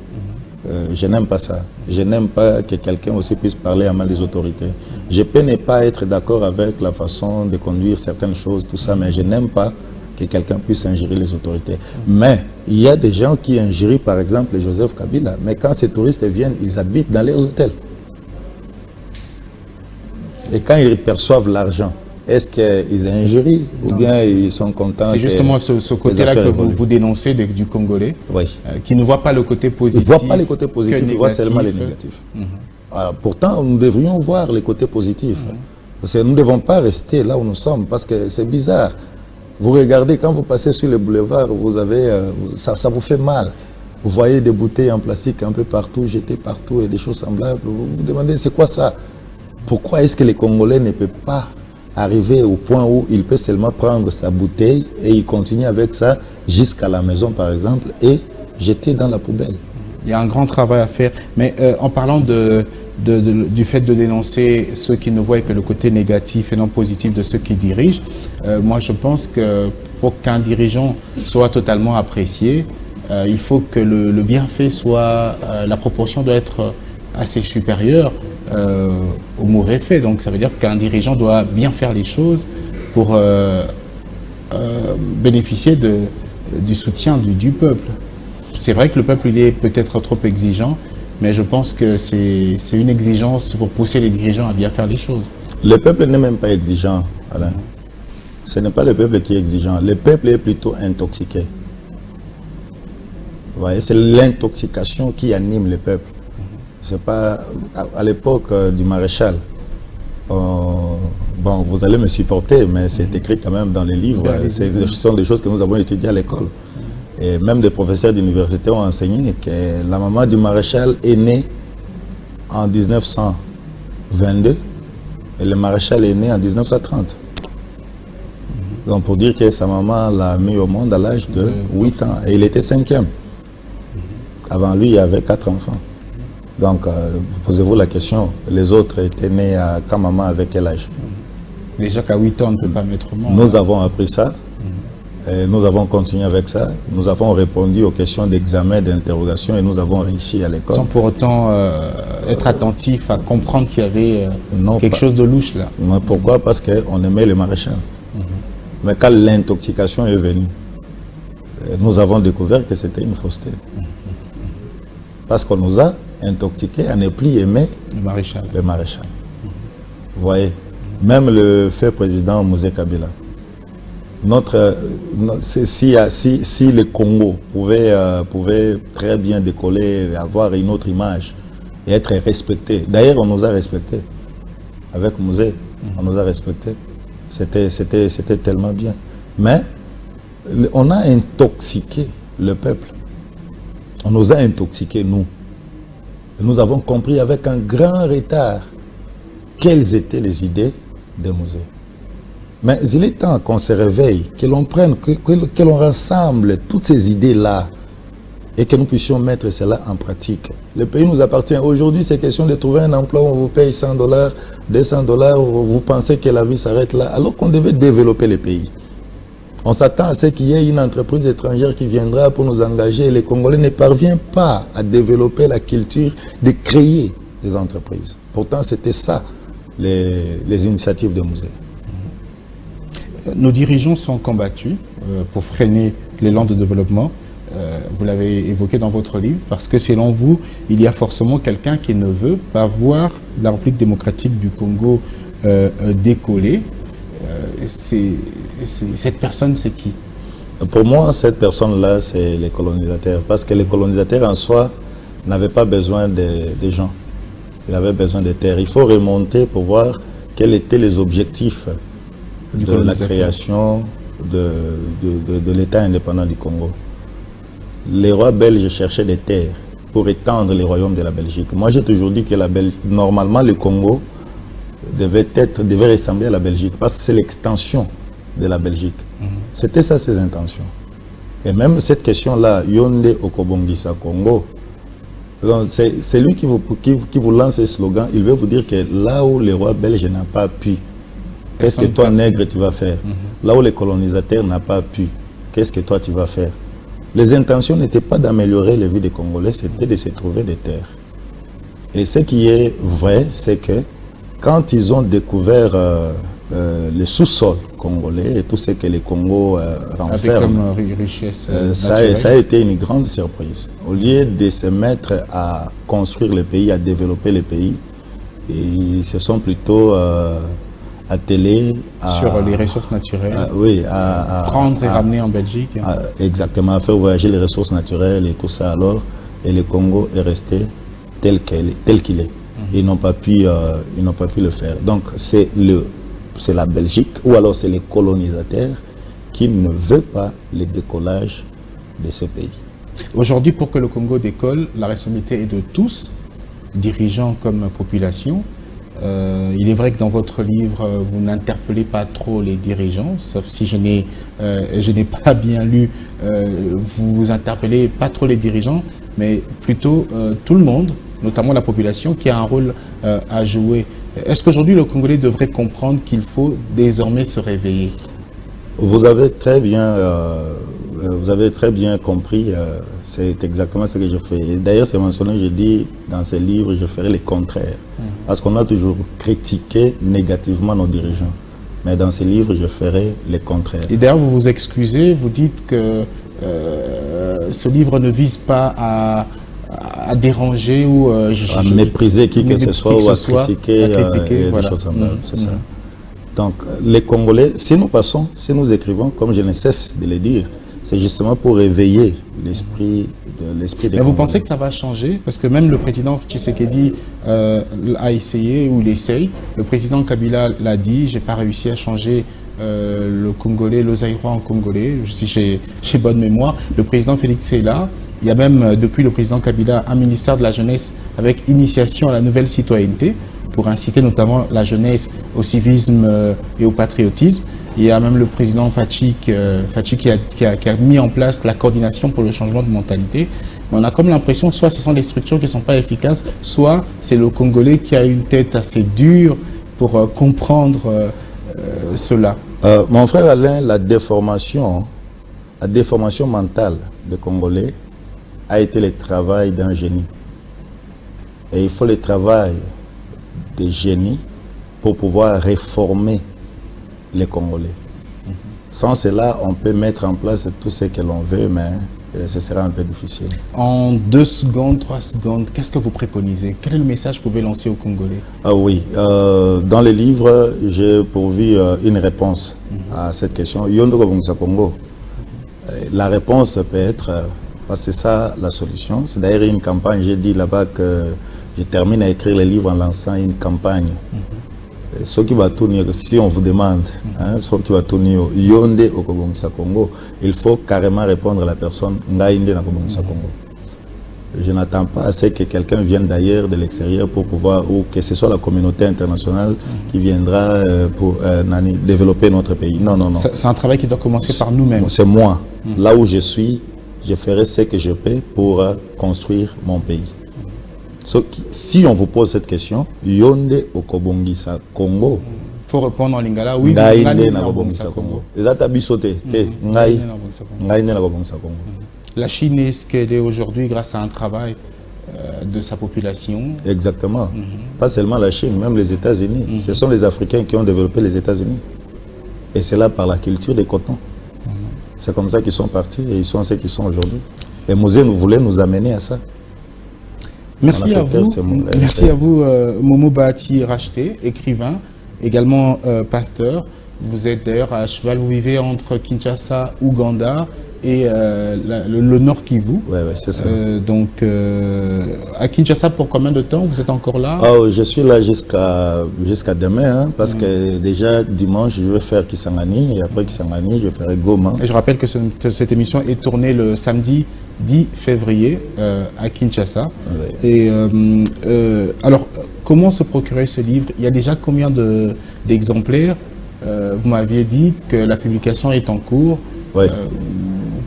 Speaker 2: Je n'aime pas ça. Je n'aime pas que quelqu'un aussi puisse parler à mal des autorités. Je peux ne pas être d'accord avec la façon de conduire certaines choses, tout ça, mais je n'aime pas que quelqu'un puisse injurer les autorités. Mais il y a des gens qui injurient, par exemple, Joseph Kabila, mais quand ces touristes viennent, ils habitent dans les hôtels. Et quand ils perçoivent l'argent, est-ce qu'ils injurient ou bien ils sont contents?
Speaker 1: C'est justement ce côté-là que vous dénoncez du Congolais, qui ne voit pas le côté positif.
Speaker 2: Il ne voit pas les côtés positifs, il voit seulement les négatifs. Alors, pourtant, nous devrions voir les côtés positifs. Parce que nous ne devons pas rester là où nous sommes, parce que c'est bizarre. Vous regardez, quand vous passez sur le boulevard, vous avez, ça vous fait mal. Vous voyez des bouteilles en plastique un peu partout, jetées partout et des choses semblables. Vous vous demandez, c'est quoi ça? Pourquoi est-ce que les Congolais ne peuvent pas arriver au point où il peut seulement prendre sa bouteille et il continue avec ça jusqu'à la maison, par exemple, et jeter dans la poubelle?
Speaker 1: Il y a un grand travail à faire. Mais en parlant du fait de dénoncer ceux qui ne voient que le côté négatif et non positif de ceux qui dirigent, moi je pense que pour qu'un dirigeant soit totalement apprécié, il faut que le bienfait soit, la proportion doit être assez supérieure au mauvais fait. Donc ça veut dire qu'un dirigeant doit bien faire les choses pour bénéficier du soutien du peuple. C'est vrai que le peuple il est peut-être trop exigeant, mais je pense que c'est une exigence pour pousser les dirigeants à bien faire les choses.
Speaker 2: Le peuple n'est même pas exigeant, Alain. Ce n'est pas le peuple qui est exigeant. Le peuple est plutôt intoxiqué. Vous voyez, c'est l'intoxication qui anime le peuple. C'est pas à l'époque du maréchal. Bon, vous allez me supporter, mais c'est écrit quand même dans les livres. Ce sont des choses que nous avons étudiées à l'école. Et même des professeurs d'université ont enseigné que la maman du maréchal est née en 1922 et le maréchal est né en 1930. Donc pour dire que sa maman l'a mis au monde à l'âge de 8 ans. Et il était 5e. Avant lui, il y avait 4 enfants. Donc, posez-vous la question, les autres étaient nés quand maman avait quel âge?
Speaker 1: Déjà qu'à 8 ans, on ne peut pas mettre au monde.
Speaker 2: Nous avons appris ça. Et nous avons continué avec ça. Nous avons répondu aux questions d'examen, d'interrogation et nous avons réussi à l'école.
Speaker 1: Sans pour autant être attentif à comprendre qu'il y avait quelque chose de louche là.
Speaker 2: Non, pourquoi? Parce qu'on aimait le maréchal. Mais quand l'intoxication est venue, nous avons découvert que c'était une fausseté. Parce qu'on nous a intoxiqués à ne plus aimer
Speaker 1: le maréchal.
Speaker 2: Vous voyez, même le fait président Mouzé Kabila. Si le Congo pouvait très bien décoller, avoir une autre image et être respecté. D'ailleurs, on nous a respectés. Avec Mouzé, on nous a respectés. C'était tellement bien. Mais on a intoxiqué le peuple. On nous a intoxiqués, nous. Nous avons compris avec un grand retard quelles étaient les idées de Mouzé. Mais il est temps qu'on se réveille, que l'on prenne, que l'on rassemble toutes ces idées-là et que nous puissions mettre cela en pratique. Le pays nous appartient. Aujourd'hui, c'est question de trouver un emploi où on vous paye $100, $200, vous pensez que la vie s'arrête là, alors qu'on devait développer le pays. On s'attend à ce qu'il y ait une entreprise étrangère qui viendra pour nous engager et les Congolais ne parviennent pas à développer la culture de créer des entreprises. Pourtant, c'était ça, les initiatives de Mouzé.
Speaker 1: Nos dirigeants sont combattus pour freiner l'élan de développement. Vous l'avez évoqué dans votre livre, parce que selon vous, il y a forcément quelqu'un qui ne veut pas voir la République démocratique du Congo décoller. Cette personne, c'est qui?
Speaker 2: Pour moi, cette personne-là, c'est les colonisateurs. Parce que les colonisateurs en soi n'avaient pas besoin des gens. Ils avaient besoin des terres. Il faut remonter pour voir quels étaient les objectifs de la création de l'État indépendant du Congo. Les rois belges cherchaient des terres pour étendre les royaumes de la Belgique. Moi, j'ai toujours dit que normalement, le Congo devait ressembler à la Belgique parce que c'est l'extension de la Belgique. C'était ça ses intentions. Et même cette question-là, Yonde Okobongisa Congo, c'est lui qui vous lance ce slogan. Il veut vous dire que là où les rois belges n'ont pas pu, qu'est-ce que toi, nègre, tu vas faire? Là où les colonisateurs n'ont pas pu, qu'est-ce que toi, tu vas faire? Les intentions n'étaient pas d'améliorer les vies des Congolais, c'était de se trouver des terres. Et ce qui est vrai, c'est que quand ils ont découvert le sous-sol congolais et tout ce que les Congo renferment,
Speaker 1: avec comme richesse
Speaker 2: ça a été une grande surprise. Au lieu de se mettre à construire le pays, à développer le pays, ils se sont plutôt attelés
Speaker 1: sur les ressources naturelles,
Speaker 2: oui,
Speaker 1: prendre et ramener en Belgique.
Speaker 2: Exactement, à faire voyager les ressources naturelles et tout ça alors, et le Congo est resté tel qu'il est. Ils n'ont pas pu le faire. Donc c'est la Belgique ou alors c'est les colonisateurs qui ne veulent pas le décollage de ce pays.
Speaker 1: Aujourd'hui, pour que le Congo décolle, la responsabilité est de tous, dirigeants comme population. Il est vrai que dans votre livre, vous n'interpellez pas trop les dirigeants, sauf si je n'ai pas bien lu, vous interpellez pas trop les dirigeants, mais plutôt tout le monde, notamment la population, qui a un rôle à jouer. Est-ce qu'aujourd'hui, le Congolais devrait comprendre qu'il faut désormais se réveiller?
Speaker 2: Vous avez très bien compris, c'est exactement ce que je fais. D'ailleurs, c'est mentionné, je dis dans ces livres, je ferai le contraire. Parce qu'on a toujours critiqué négativement nos dirigeants. Mais dans ces livres, je ferai le contraire.
Speaker 1: Et d'ailleurs, vous vous excusez, vous dites que ce livre ne vise pas à déranger ou
Speaker 2: à mépriser qui que ce soit ou à critiquer,
Speaker 1: voilà.
Speaker 2: Des choses semblables. C'est ça. Donc, les Congolais, si nous écrivons, comme je ne cesse de le dire, c'est justement pour éveiller l'esprit des
Speaker 1: Mais vous
Speaker 2: Congolais.
Speaker 1: pensez que ça va changer? Parce que même le président Tshisekedi a essayé ou l'essaye. Le président Kabila l'a dit, j'ai pas réussi à changer le Congolais, le Zaïrois en Congolais, si j'ai bonne mémoire. Le président Félix est là. Il y a même, depuis le président Kabila, un ministère de la jeunesse avec initiation à la nouvelle citoyenneté pour inciter notamment la jeunesse au civisme et au patriotisme. Il y a même le président Fachi qui a mis en place la coordination pour le changement de mentalité. Mais on a comme l'impression soit ce sont des structures qui ne sont pas efficaces, soit c'est le Congolais qui a une tête assez dure pour comprendre cela.
Speaker 2: Mon frère Alain, la déformation mentale des Congolais a été le travail d'un génie. Et il faut le travail des génies pour pouvoir réformer les Congolais. Sans cela, on peut mettre en place tout ce que l'on veut, mais ce sera un peu difficile.
Speaker 1: En 2 secondes, 3 secondes, qu'est-ce que vous préconisez? Quel est le message que vous pouvez lancer aux Congolais?
Speaker 2: Ah oui, dans le livre, j'ai pourvu une réponse à cette question. Yondo Kobongisa Congo. La réponse peut être, parce que c'est ça la solution. C'est d'ailleurs une campagne, j'ai dit là-bas que je termine à écrire le livre en lançant une campagne. Ce qui va tourner, si on vous demande, ce qui va tourner Yonde au Kobongisa Congo, il faut carrément répondre à la personne Ngaïnde na Kobongisa Congo. Je n'attends pas à ce que quelqu'un vienne d'ailleurs, de l'extérieur, pour pouvoir, ou que ce soit la communauté internationale qui viendra pour développer notre pays. Non, non, non.
Speaker 1: C'est un travail qui doit commencer par nous-mêmes.
Speaker 2: C'est moi. Là où je suis, je ferai ce que je peux pour construire mon pays. Si on vous pose cette question, Yonde au Kobongisa Congo.
Speaker 1: Il faut répondre en lingala. Oui,
Speaker 2: Ngaïnde na Kobongisa Congo. Ngaïnde na Kobongisa Congo.
Speaker 1: La Chine est ce qu'elle est aujourd'hui grâce à un travail de sa population.
Speaker 2: Exactement. Pas seulement la Chine, même les États-Unis. Ce sont les Africains qui ont développé les États-Unis. Et c'est là par la culture des cotons. C'est comme ça qu'ils sont partis et ils sont ce qu'ils sont aujourd'hui. Et Mosé nous voulait nous amener à ça.
Speaker 1: Merci à vous. Merci à vous, Momo Bahati Racheté, écrivain, également pasteur. Vous êtes d'ailleurs à cheval, vous vivez entre Kinshasa, Ouganda et le Nord Kivu.
Speaker 2: Oui, c'est ça.
Speaker 1: Donc, à Kinshasa, pour combien de temps vous êtes encore là?
Speaker 2: Je suis là jusqu'à demain, parce que déjà dimanche, je vais faire Kisangani, et après Kisangani, je ferai Goma.
Speaker 1: Et je rappelle que cette émission est tournée le samedi 10 février à Kinshasa. Oui. Et alors, comment se procurer ce livre? Il y a déjà combien d'exemplaires? Vous m'aviez dit que la publication est en cours.
Speaker 2: Oui.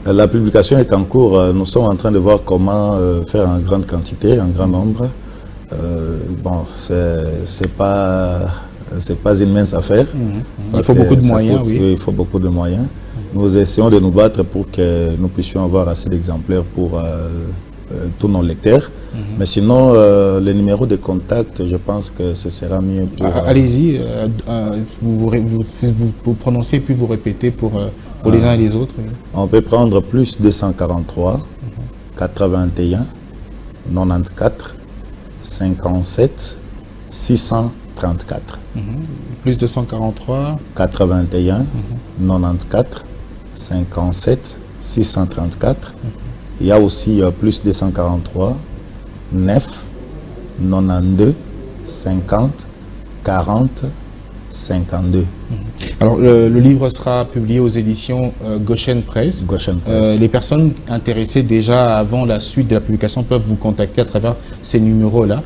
Speaker 2: La publication est en cours. Nous sommes en train de voir comment faire en grande quantité, en grand nombre. Bon, c'est pas une mince affaire.
Speaker 1: Il faut beaucoup de moyens, oui.
Speaker 2: Il faut beaucoup de moyens. Nous essayons de nous battre pour que nous puissions avoir assez d'exemplaires pour tous nos lecteurs. Mais sinon, le numéro de contact, je pense que ce sera mieux pour...
Speaker 1: Allez-y, vous prononcez puis vous répétez pour les uns et les autres.
Speaker 2: On peut prendre plus 243, 81, 94, 57, 634.
Speaker 1: Plus 243,
Speaker 2: 81, 94, 57, 634. Il y a aussi plus 243, 9, 92, 50, 40, 52.
Speaker 1: Alors, le livre sera publié aux éditions Goshen Press. Les personnes intéressées déjà avant la suite de la publication peuvent vous contacter à travers ces numéros-là.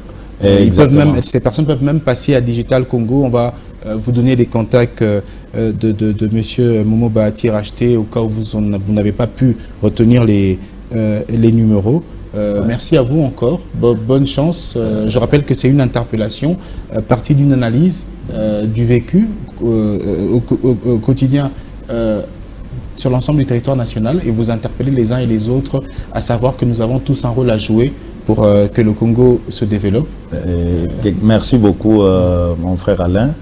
Speaker 1: Ces personnes peuvent même passer à Digital Congo. On va vous donner les contacts de monsieur Momo Bahati Racheté au cas où vous n'avez pas pu retenir les numéros. Merci à vous encore. Bonne chance. Je rappelle que c'est une interpellation partie d'une analyse du vécu au quotidien sur l'ensemble du territoire national et vous interpeller les uns et les autres à savoir que nous avons tous un rôle à jouer pour que le Congo se développe.
Speaker 2: Merci beaucoup mon frère Alain.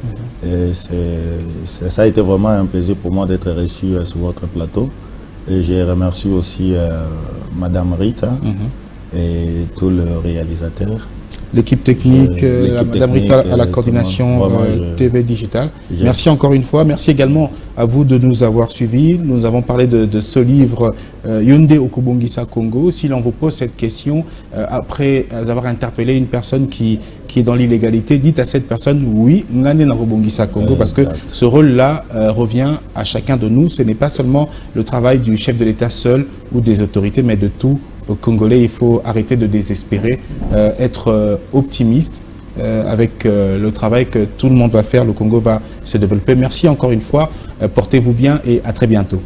Speaker 2: Ça a été vraiment un plaisir pour moi d'être reçu sur votre plateau. Et je remercie aussi Madame Rita et tout le réalisateur.
Speaker 1: l'équipe technique, Madame Rita à la coordination TV Digital. Merci encore une fois. Merci également à vous de nous avoir suivis. Nous avons parlé de ce livre Yonde Okobongisa Congo. Si l'on vous pose cette question, après avoir interpellé une personne qui est dans l'illégalité, dites à cette personne, oui, Ngane Okobongisa Congo, parce que ce rôle-là revient à chacun de nous. Ce n'est pas seulement le travail du chef de l'État seul ou des autorités, mais de tout Congolais. Il faut arrêter de désespérer, être optimiste avec le travail que tout le monde va faire. Le Congo va se développer. Merci encore une fois. Portez-vous bien et à très bientôt.